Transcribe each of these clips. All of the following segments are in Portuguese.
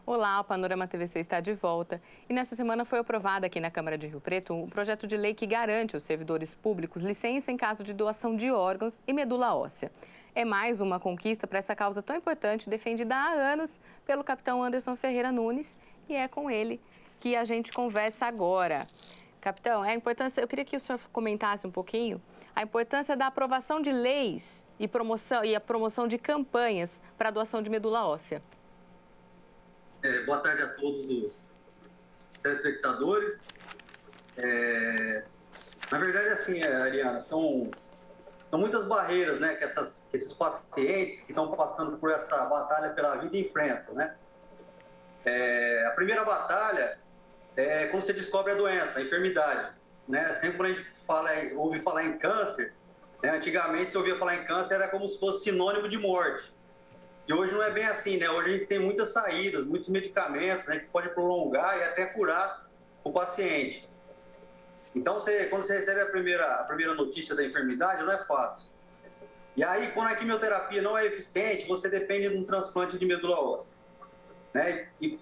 Olá, o Panorama TVC está de volta. E nessa semana foi aprovado aqui na Câmara de Rio Preto um projeto de lei que garante aos servidores públicos licença em caso de doação de órgãos e medula óssea. É mais uma conquista para essa causa tão importante, defendida há anos pelo capitão Anderson Ferreira Nunes, e é com ele que a gente conversa agora. Capitão, eu queria que o senhor comentasse um pouquinho a importância da aprovação de leis e a promoção de campanhas para a doação de medula óssea. Boa tarde a todos os telespectadores. Na verdade, assim, Ariana, são muitas barreiras, né, que esses pacientes que estão passando por essa batalha pela vida enfrentam, né? A primeira batalha é quando você descobre a doença, a enfermidade, né? Sempre quando a gente ouve falar em câncer, né, antigamente se ouvia falar em câncer era como se fosse sinônimo de morte. E hoje não é bem assim, né? Hoje a gente tem muitas saídas, muitos medicamentos, né, que pode prolongar e até curar o paciente. Então, quando você recebe a primeira notícia da enfermidade, não é fácil. E aí, quando a quimioterapia não é eficiente, você depende de um transplante de medula óssea, né? E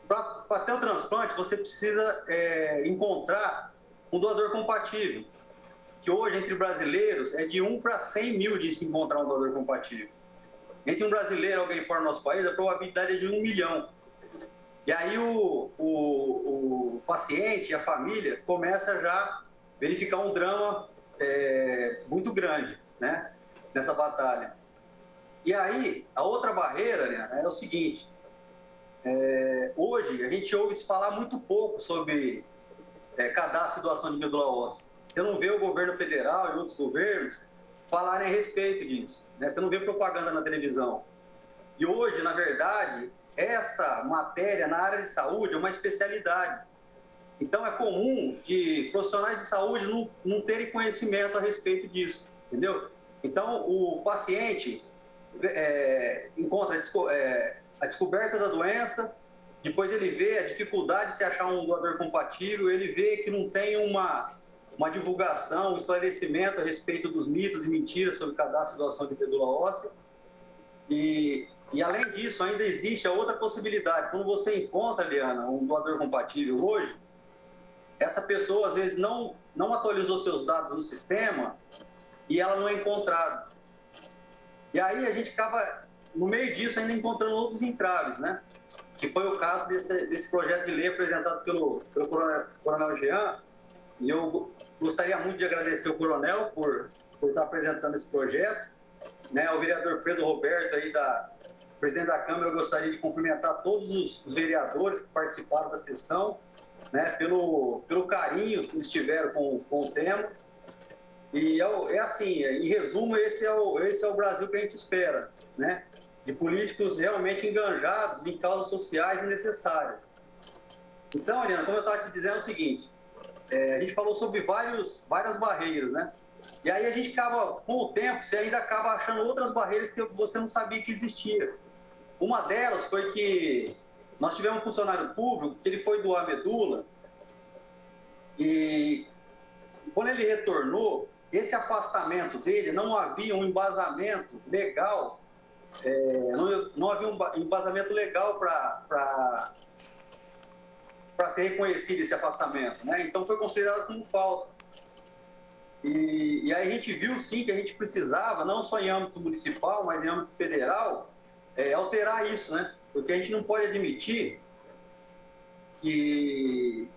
para ter o transplante, você precisa encontrar um doador compatível, que hoje, entre brasileiros, é de 1 para 100 mil de se encontrar um doador compatível. Entre um brasileiro e alguém fora do nosso país, a probabilidade é de 1 milhão. E aí o paciente e a família começa já a verificar um drama muito grande, né, nessa batalha. E aí, a outra barreira, né, é o seguinte, hoje a gente ouve se falar muito pouco sobre cadastro e doação de medula óssea. Você não vê o governo federal e outros governos falarem a respeito disso, né? Você não vê propaganda na televisão. E hoje, na verdade, essa matéria na área de saúde é uma especialidade. Então, é comum de profissionais de saúde não terem conhecimento a respeito disso, entendeu? Então, o paciente encontra a descoberta da doença, depois ele vê a dificuldade de se achar um doador compatível, ele vê que não tem uma divulgação, um esclarecimento a respeito dos mitos e mentiras sobre cadastro e doação de medula óssea. E além disso, ainda existe a outra possibilidade. Quando você encontra, Liana, um doador compatível hoje, essa pessoa, às vezes, não atualizou seus dados no sistema e ela não é encontrada. E aí a gente acaba, no meio disso, ainda encontrando outros entraves, né? Que foi o caso desse projeto de lei apresentado pelo Coronel Jean. E eu gostaria muito de agradecer o Coronel por estar apresentando esse projeto, né? O vereador Pedro Roberto, aí presidente da Câmara, eu gostaria de cumprimentar todos os vereadores que participaram da sessão, né? Pelo carinho que eles tiveram com o tema. E assim, em resumo, esse é o Brasil que a gente espera, né? De políticos realmente enganjados em causas sociais e necessárias. Então, Ariana, como eu estava te dizendo, é o seguinte, a gente falou sobre várias barreiras, né? E aí a gente acaba, com o tempo, você ainda acaba achando outras barreiras que você não sabia que existia. Uma delas foi que nós tivemos um funcionário público que ele foi doar medula e quando ele retornou, esse afastamento dele não havia um embasamento legal, não havia um embasamento legal para ser reconhecido esse afastamento, né? Então foi considerado como falta. E aí a gente viu sim que a gente precisava, não só em âmbito municipal, mas em âmbito federal, alterar isso, né? Porque a gente não pode admitir que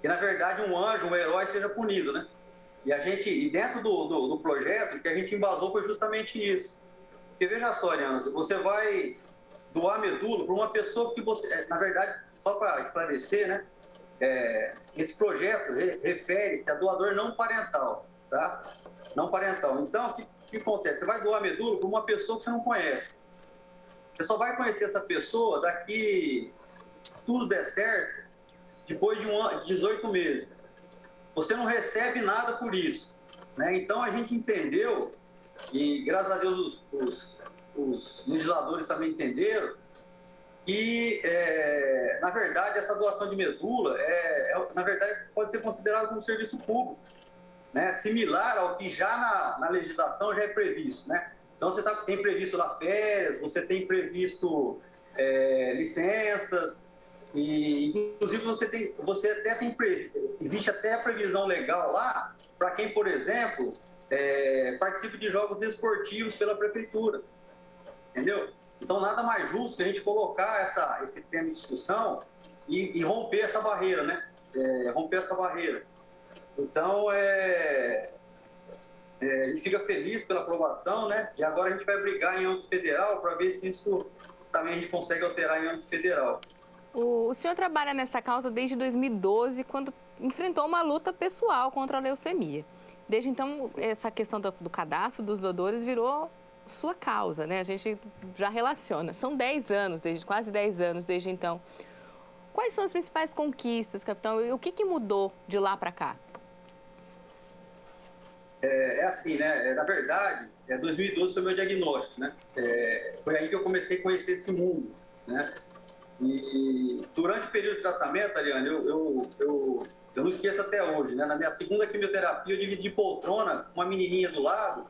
na verdade um anjo, um herói seja punido, né? E dentro do projeto, o que a gente embasou foi justamente isso. Porque veja só, Ariana, você vai doar medula para uma pessoa que você, na verdade, só para esclarecer, né? Esse projeto refere-se a doador não parental, tá? Não parental. Então, o que acontece? Você vai doar medula para uma pessoa que você não conhece. Você só vai conhecer essa pessoa daqui, se tudo der certo, depois de 18 meses. Você não recebe nada por isso, né? Então, a gente entendeu, e graças a Deus os legisladores também entenderam, que, na verdade, essa doação de medula, na verdade, pode ser considerada como serviço público, né? Similar ao que já na legislação já é previsto, né? Então, você tem previsto lá férias, você tem previsto licenças, e inclusive existe até a previsão legal lá para quem, por exemplo, participa de jogos desportivos pela prefeitura, entendeu? Então nada mais justo que a gente colocar esse tema de discussão e romper essa barreira, né? Romper essa barreira. Então, a gente fica feliz pela aprovação, né? E agora a gente vai brigar em âmbito federal para ver se isso também a gente consegue alterar em âmbito federal. O senhor trabalha nessa causa desde 2012, quando enfrentou uma luta pessoal contra a leucemia. Desde então, essa questão do cadastro dos doadores virou sua causa, né? A gente já relaciona. São 10 anos, quase 10 anos desde então. Quais são as principais conquistas, capitão? E o que mudou de lá para cá? Assim, né? Na verdade, 2012 foi meu diagnóstico, né? Foi aí que eu comecei a conhecer esse mundo, né? E durante o período de tratamento, Ariane, eu não esqueço até hoje, né? Na minha segunda quimioterapia, eu dividi poltrona com uma menininha do lado,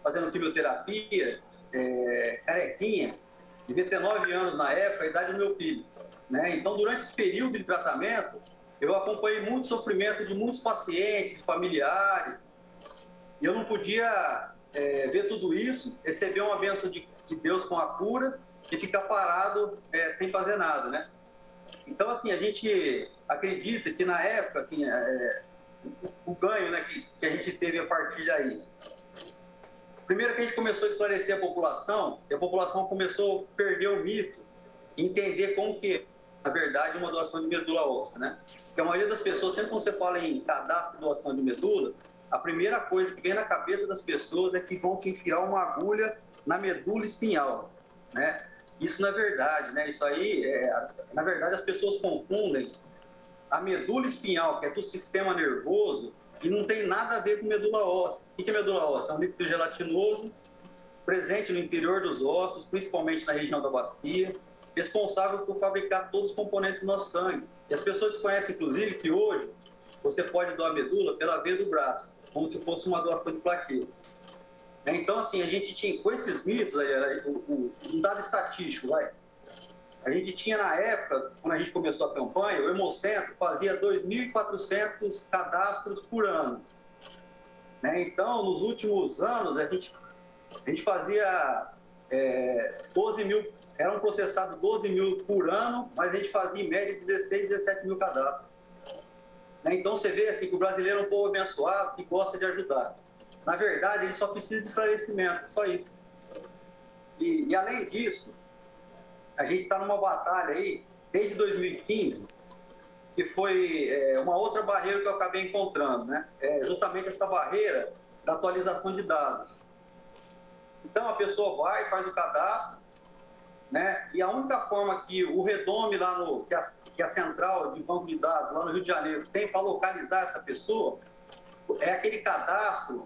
fazendo quimioterapia, carequinha, devia ter 9 anos na época, a idade do meu filho, né? Então, durante esse período de tratamento, eu acompanhei muito sofrimento de muitos pacientes, de familiares, e eu não podia ver tudo isso, receber uma bênção de Deus com a cura e ficar parado sem fazer nada, né? Então, assim, a gente acredita que na época, assim, o ganho, né, que a gente teve a partir daí. Primeiro que a gente começou a esclarecer a população, e a população começou a perder o mito, entender como que, na verdade, uma doação de medula óssea, né? Porque a maioria das pessoas, sempre quando você fala em cadastro de doação de medula, a primeira coisa que vem na cabeça das pessoas é que vão te enfiar uma agulha na medula espinhal, né? Isso não é verdade, né? Isso aí, na verdade, as pessoas confundem a medula espinhal, que é do sistema nervoso, e não tem nada a ver com medula óssea. O que é medula óssea? É um líquido gelatinoso presente no interior dos ossos, principalmente na região da bacia, responsável por fabricar todos os componentes do nosso sangue. E as pessoas desconhecem, inclusive, que hoje você pode doar medula pela veia do braço, como se fosse uma doação de plaquetas. Então, assim, a gente tinha, com esses mitos, um dado estatístico, a gente tinha na época, quando a gente começou a campanha, o Hemocentro fazia 2.400 cadastros por ano, né? Então, nos últimos anos, a gente fazia 12 mil, eram processados 12 mil por ano, mas a gente fazia em média 16, 17 mil cadastros. Então, você vê assim, que o brasileiro é um povo abençoado que gosta de ajudar. Na verdade, ele só precisa de esclarecimento, só isso. E além disso, a gente está numa batalha aí, desde 2015, que foi uma outra barreira que eu acabei encontrando, né? Justamente essa barreira da atualização de dados. Então, a pessoa vai, faz o cadastro, né? E a única forma que o Redome, lá que é a central de banco de dados, lá no Rio de Janeiro, tem para localizar essa pessoa, é aquele cadastro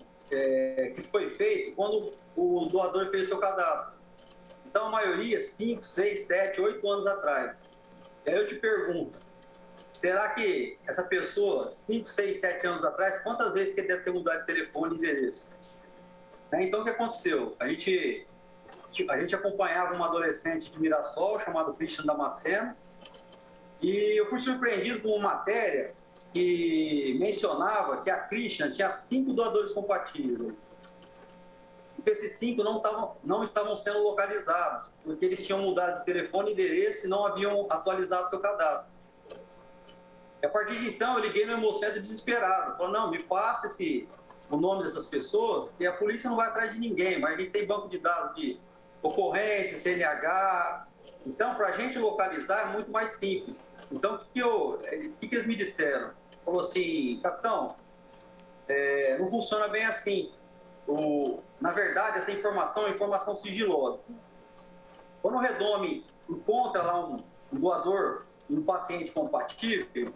que foi feito quando o doador fez o seu cadastro. Então, a maioria, 5, 6, 7, 8 anos atrás. E aí eu te pergunto, será que essa pessoa, 5, 6, 7 anos atrás, quantas vezes que ele deve ter mudado de telefone e endereço? Então, o que aconteceu? A gente acompanhava uma adolescente de Mirassol, chamado Christian Damasceno, e eu fui surpreendido com uma matéria que mencionava que a Christian tinha 5 doadores compatíveis. E esses 5 não estavam sendo localizados, porque eles tinham mudado de telefone e endereço e não haviam atualizado seu cadastro. E a partir de então, eu liguei no Hemocentro desesperado. Falei, não, me passa o nome dessas pessoas, que a polícia não vai atrás de ninguém, mas a gente tem banco de dados de ocorrência, CNH. Então, para a gente localizar é muito mais simples. Então, o que eles me disseram? Falou assim, capitão, não funciona bem assim. Na verdade, essa informação é informação sigilosa. Quando o Redome encontra lá um doador, um paciente compatível,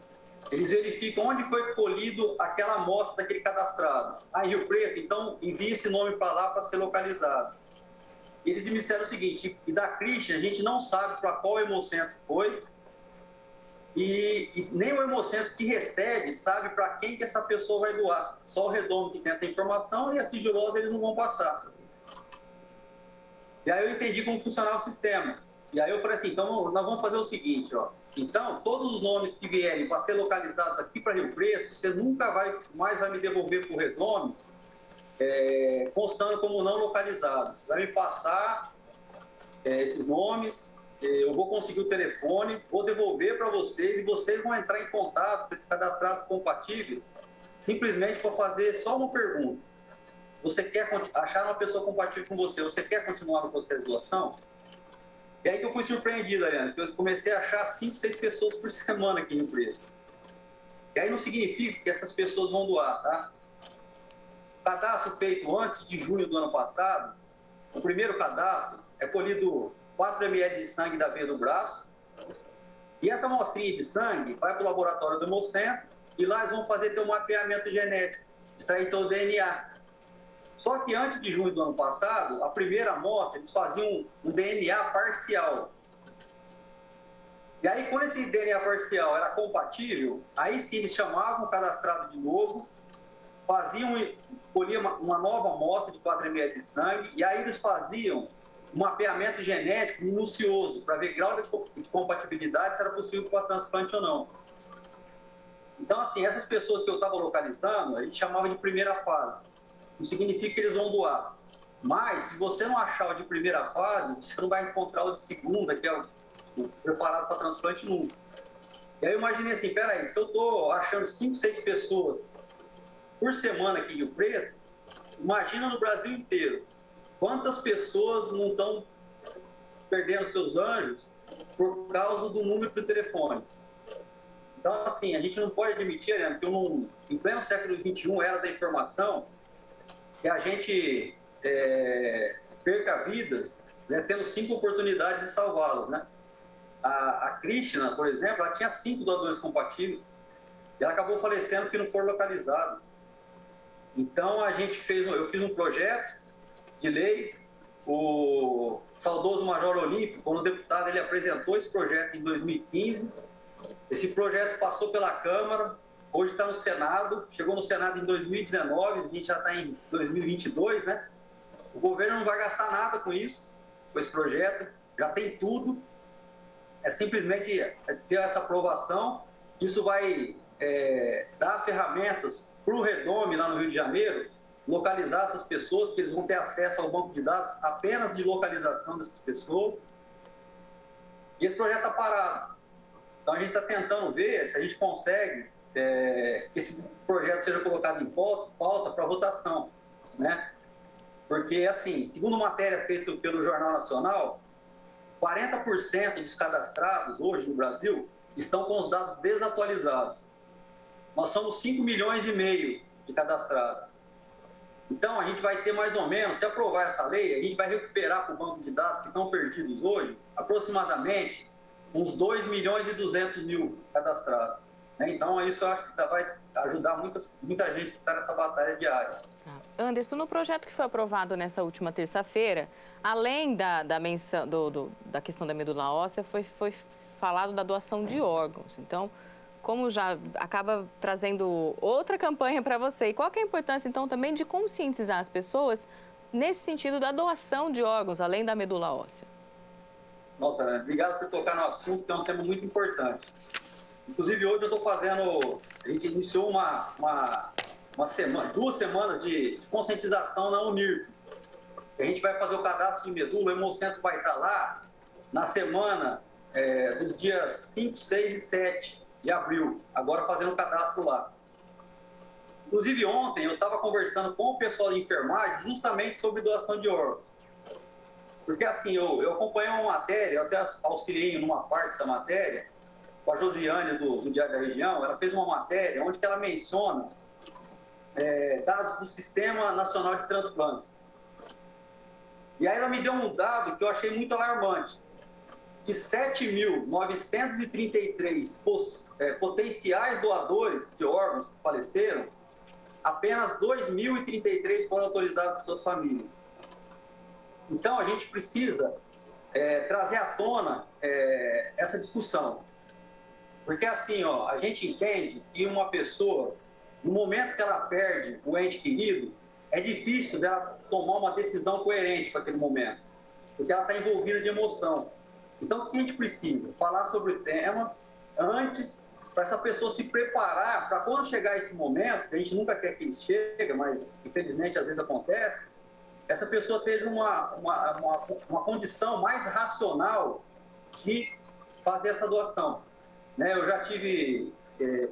eles verificam onde foi colhido aquela amostra daquele cadastrado. Em Rio Preto, então, envia esse nome para lá para ser localizado. Eles me disseram o seguinte, e da Christian, a gente não sabe para qual Hemocentro foi, e nem o Hemocentro que recebe sabe para quem que essa pessoa vai doar. Só o Redome que tem essa informação e a sigilosa eles não vão passar. E aí eu entendi como funcionava o sistema. E aí eu falei assim, então nós vamos fazer o seguinte, ó. Então, todos os nomes que vierem para ser localizados aqui para Rio Preto, você nunca mais vai me devolver para o Redome, constando como não localizados. Você vai me passar esses nomes, eu vou conseguir o telefone, vou devolver para vocês e vocês vão entrar em contato com esse cadastrado compatível, simplesmente para fazer só uma pergunta. Você quer achar uma pessoa compatível com você? Você quer continuar no processo de doação? E aí que eu fui surpreendido, Ariane, que eu comecei a achar 5, 6 pessoas por semana aqui no Preto. E aí não significa que essas pessoas vão doar, tá? O cadastro feito antes de junho do ano passado, o primeiro cadastro é colhido 4 ml de sangue da veia do braço, e essa amostrinha de sangue vai para o laboratório do Hemocentro, e lá eles vão fazer um mapeamento genético, extrair todo o DNA. Só que antes de junho do ano passado, a primeira amostra, eles faziam um DNA parcial. E aí, quando esse DNA parcial era compatível, aí sim eles chamavam o cadastrado de novo, colhiam uma nova amostra de 4 ml de sangue, e aí eles faziam um mapeamento genético minucioso, para ver grau de compatibilidade, se era possível para transplante ou não. Então, assim, essas pessoas que eu estava localizando, a gente chamava de primeira fase. Não significa que eles vão doar. Mas, se você não achar o de primeira fase, você não vai encontrar o de segunda, que é o preparado para transplante nunca. E aí eu imaginei assim, peraí, se eu estou achando 5, 6 pessoas por semana aqui em Rio Preto, imagina no Brasil inteiro. Quantas pessoas não estão perdendo seus anjos por causa do número do telefone? Então, assim, a gente não pode admitir, Ariane, que em pleno século XXI, era da informação, que a gente perca vidas, né, tendo 5 oportunidades de salvá-las, né? A Krishna, por exemplo, ela tinha 5 doadores compatíveis e ela acabou falecendo porque não foram localizados. Então, eu fiz um projeto de lei, o saudoso Major Olímpio, quando deputado, ele apresentou esse projeto em 2015, esse projeto passou pela Câmara, hoje está no Senado, chegou no Senado em 2019, a gente já está em 2022, né? O governo não vai gastar nada com isso, com esse projeto, já tem tudo, é simplesmente ter essa aprovação, isso vai dar ferramentas para o Redome, lá no Rio de Janeiro, localizar essas pessoas, porque eles vão ter acesso ao banco de dados apenas de localização dessas pessoas. E esse projeto está parado. Então, a gente está tentando ver se a gente consegue que esse projeto seja colocado em pauta para votação, né? Porque, assim, segundo matéria feita pelo Jornal Nacional, 40% dos cadastrados hoje no Brasil estão com os dados desatualizados. Nós somos 5,5 milhões de cadastrados. Então, a gente vai ter mais ou menos, se aprovar essa lei, a gente vai recuperar para o banco de dados que estão perdidos hoje, aproximadamente uns 2,2 milhões cadastrados. Então, isso eu acho que vai ajudar muita gente que está nessa batalha diária. Anderson, no projeto que foi aprovado nessa última terça-feira, além da menção da questão da medula óssea, foi falado da doação de órgãos. Então, como já acaba trazendo outra campanha para você, e qual que é a importância, então, também de conscientizar as pessoas nesse sentido da doação de órgãos, além da medula óssea? Nossa, Ana, obrigado por tocar no assunto, que é um tema muito importante. Inclusive, hoje eu estou fazendo, a gente iniciou duas semanas de conscientização na Unirp. A gente vai fazer o cadastro de medula, o Hemocentro vai estar lá na semana dos dias 5, 6 e 7 de abril, agora fazendo o cadastro lá. Inclusive, ontem eu estava conversando com o pessoal de enfermagem justamente sobre doação de órgãos. Porque, assim, eu acompanhei uma matéria, eu até auxiliei numa parte da matéria, com a Josiane do Diário da Região. Ela fez uma matéria onde ela menciona dados do Sistema Nacional de Transplantes. E aí ela me deu um dado que eu achei muito alarmante. De 7.933 potenciais doadores de órgãos que faleceram, apenas 2.033 foram autorizados por suas famílias. Então, a gente precisa trazer à tona essa discussão. Porque, assim, a gente entende que uma pessoa, no momento que ela perde o ente querido, é difícil dela tomar uma decisão coerente para aquele momento, porque ela está envolvida de emoção. Então, o que a gente precisa? Falar sobre o tema antes, para essa pessoa se preparar para quando chegar esse momento, que a gente nunca quer que chegue, mas infelizmente às vezes acontece, essa pessoa teve uma condição mais racional de fazer essa doação. Né? Eu já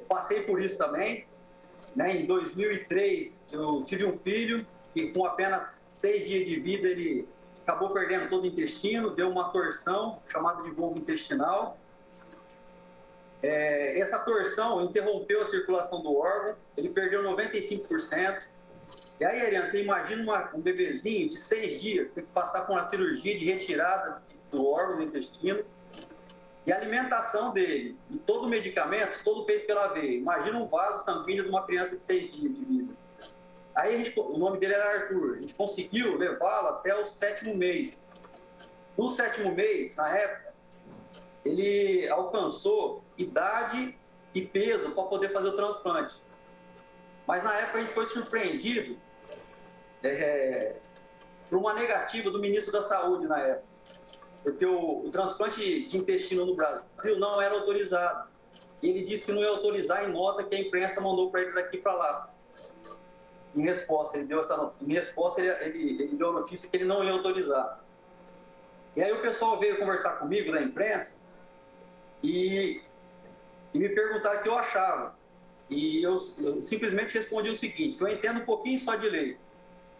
passei por isso também. Né? Em 2003, eu tive um filho que com apenas 6 dias de vida, ele acabou perdendo todo o intestino, deu uma torção chamada de volvo intestinal. Essa torção interrompeu a circulação do órgão, ele perdeu 95%. E aí, Ariane, você imagina um bebezinho de 6 dias, tem que passar com uma cirurgia de retirada do órgão do intestino, e a alimentação dele, e todo o medicamento, todo feito pela veia. Imagina um vaso sanguíneo de uma criança de 6 dias de vida. Aí o nome dele era Arthur, a gente conseguiu levá-lo até o 7º mês. No 7º mês, na época, ele alcançou idade e peso para poder fazer o transplante. Mas na época a gente foi surpreendido por uma negativa do ministro da Saúde na época, porque o transplante de intestino no Brasil não era autorizado. Ele disse que não ia autorizar em nota que a imprensa mandou para ele daqui para lá. Em resposta, ele deu ele deu a notícia que ele não ia autorizar. E aí o pessoal veio conversar comigo na imprensa e me perguntaram o que eu achava. E eu simplesmente respondi o seguinte, que eu entendo um pouquinho só de lei.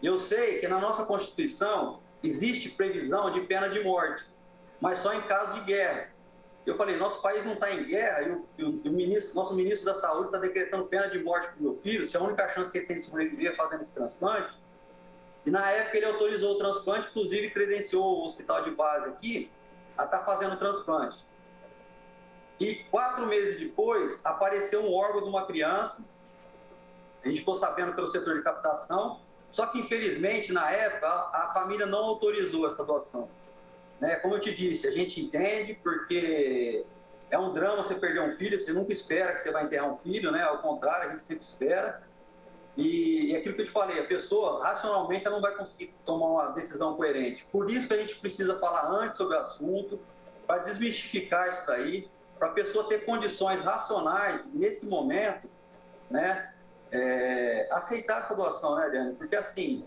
Eu sei que na nossa Constituição existe previsão de pena de morte, mas só em caso de guerra. Eu falei, nosso país não está em guerra e nosso ministro da Saúde está decretando pena de morte para o meu filho, se a única chance que ele tem de sobreviver é fazendo esse transplante. E na época ele autorizou o transplante, inclusive credenciou o hospital de base aqui a estar fazendo o transplante. E 4 meses depois, apareceu um órgão de uma criança, a gente ficou sabendo pelo setor de captação, só que infelizmente na época a família não autorizou essa doação. Né? Como eu te disse, a gente entende porque é um drama você perder um filho, você nunca espera que você vai enterrar um filho, né? Ao contrário, a gente sempre espera. E aquilo que eu te falei, a pessoa racionalmente ela não vai conseguir tomar uma decisão coerente. Por isso que a gente precisa falar antes sobre o assunto, para desmistificar isso daí, para a pessoa ter condições racionais nesse momento, né? Aceitar essa doação, né, Ariane? Porque assim,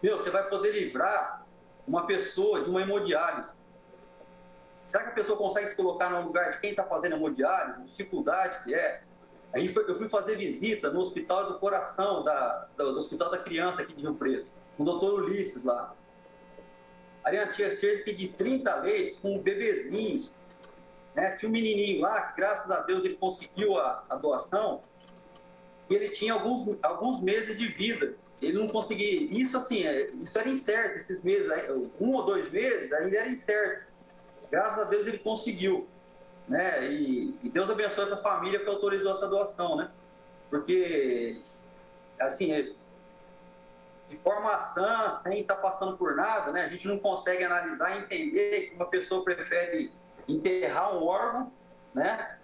você vai poder livrar uma pessoa de uma hemodiálise. Será que a pessoa consegue se colocar no lugar de quem está fazendo hemodiálise? A dificuldade que é. Eu fui fazer visita no Hospital do Coração, do Hospital da Criança aqui de Rio Preto, com o doutor Ulisses lá. Ariane, tinha cerca de 30 leitos com bebezinhos. Né? Tinha um menininho lá, que graças a Deus ele conseguiu a doação, e ele tinha alguns meses de vida. Ele não conseguia. Isso assim, isso era incerto, esses meses, 1 ou 2 meses ainda era incerto. Graças a Deus ele conseguiu. Né? E Deus abençoe essa família que autorizou essa doação, né? Porque, assim, de forma sã, sem estar passando por nada, né? A gente não consegue analisar e entender que uma pessoa prefere enterrar um órgão, né?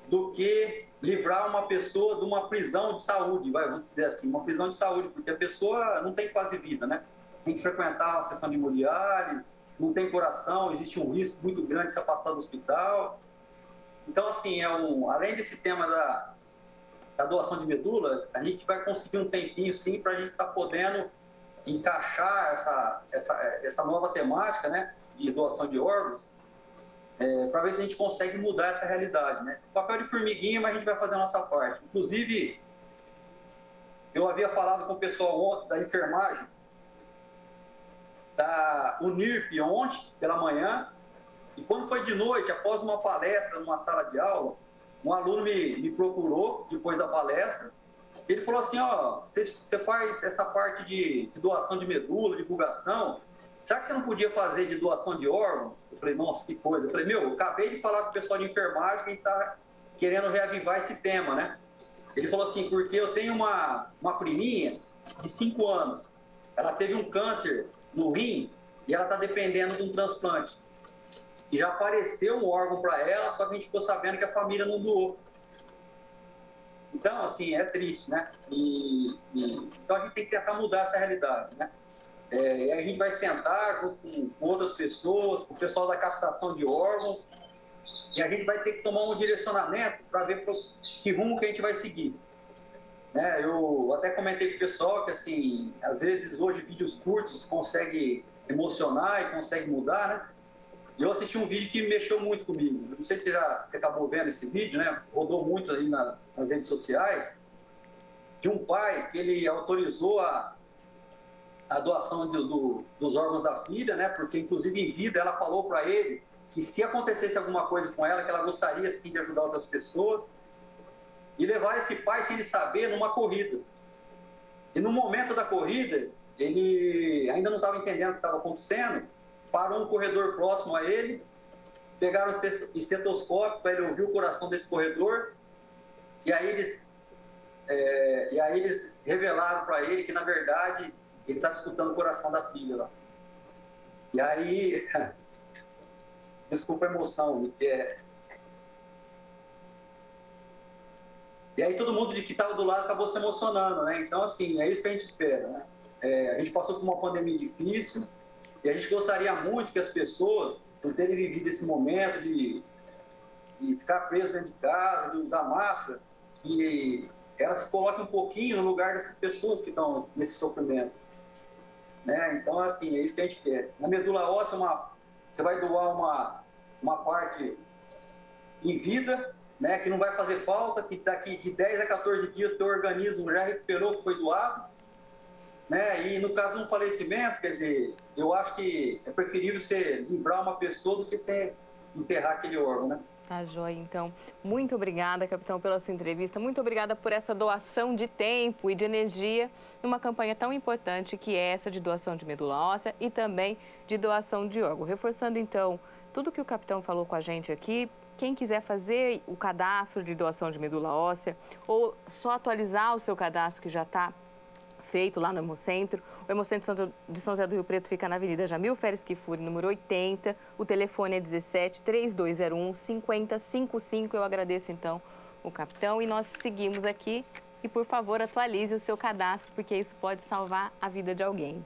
Do que livrar uma pessoa de uma prisão de saúde, vamos dizer assim, uma prisão de saúde, porque a pessoa não tem quase vida, né? Tem que frequentar uma sessão de hemodiálise, não tem coração, existe um risco muito grande de se afastar do hospital. Então, assim, além desse tema da doação de medulas, a gente vai conseguir um tempinho, sim, para a gente estar podendo encaixar essa nova temática, né, de doação de órgãos, para ver se a gente consegue mudar essa realidade, né? Papel de formiguinha, mas a gente vai fazer a nossa parte. Inclusive, eu havia falado com o pessoal ontem da enfermagem, da Unirp ontem, pela manhã, e quando foi de noite, após uma palestra numa sala de aula, um aluno me procurou depois da palestra. Ele falou assim, você faz essa parte de doação de medula, divulgação, será que você não podia fazer de doação de órgãos? Eu falei, nossa, que coisa. Eu falei, eu acabei de falar com o pessoal de enfermagem que a gente está querendo reavivar esse tema, né? Ele falou assim, porque eu tenho uma priminha de 5 anos, ela teve um câncer no rim e ela está dependendo de um transplante. E já apareceu um órgão para ela, só que a gente ficou sabendo que a família não doou. Então, assim, é triste, né? Então a gente tem que tentar mudar essa realidade, né? E aí a gente vai sentar com outras pessoas, com o pessoal da captação de órgãos, e a gente vai ter que tomar um direcionamento para ver que rumo que a gente vai seguir. Né? Eu até comentei com o pessoal que, assim, às vezes hoje vídeos curtos conseguem emocionar e conseguem mudar, né? E eu assisti um vídeo que mexeu muito comigo. Não sei se você acabou vendo esse vídeo, né? Rodou muito aí nas redes sociais, de um pai que ele autorizou a doação dos órgãos da filha, né? Porque, inclusive, em vida, ela falou para ele que se acontecesse alguma coisa com ela, que ela gostaria, sim, de ajudar outras pessoas, e levar esse pai, sem ele saber, numa corrida. E no momento da corrida, ele ainda não estava entendendo o que estava acontecendo, parou um corredor próximo a ele, pegaram o estetoscópio para ele ouvir o coração desse corredor, e aí eles revelaram para ele que, na verdade, ele estava escutando o coração da filha lá. E aí, desculpa a emoção, E aí todo mundo que estava do lado acabou se emocionando, né? Então, assim, é isso que a gente espera, né? A gente passou por uma pandemia difícil e a gente gostaria muito que as pessoas, por terem vivido esse momento de ficar preso dentro de casa, de usar máscara, que elas se coloquem um pouquinho no lugar dessas pessoas que estão nesse sofrimento. Né? Então, assim, é isso que a gente quer. Na medula óssea, você vai doar uma parte em vida, né, que não vai fazer falta, que daqui de 10 a 14 dias o teu organismo já recuperou o que foi doado. Né? E no caso de um falecimento, quer dizer, eu acho que é preferível você livrar uma pessoa do que você enterrar aquele órgão, né? Tá joia, então. Muito obrigada, capitão, pela sua entrevista. Muito obrigada por essa doação de tempo e de energia numa campanha tão importante que é essa de doação de medula óssea e também de doação de órgão. Reforçando, então, tudo que o capitão falou com a gente aqui, quem quiser fazer o cadastro de doação de medula óssea ou só atualizar o seu cadastro que já está feito lá no Hemocentro. O Hemocentro de São José do Rio Preto fica na Avenida Jamil Feres Kifuri, número 80. O telefone é 17-3201-5055. Eu agradeço, então, o capitão. E nós seguimos aqui. E, por favor, atualize o seu cadastro, porque isso pode salvar a vida de alguém.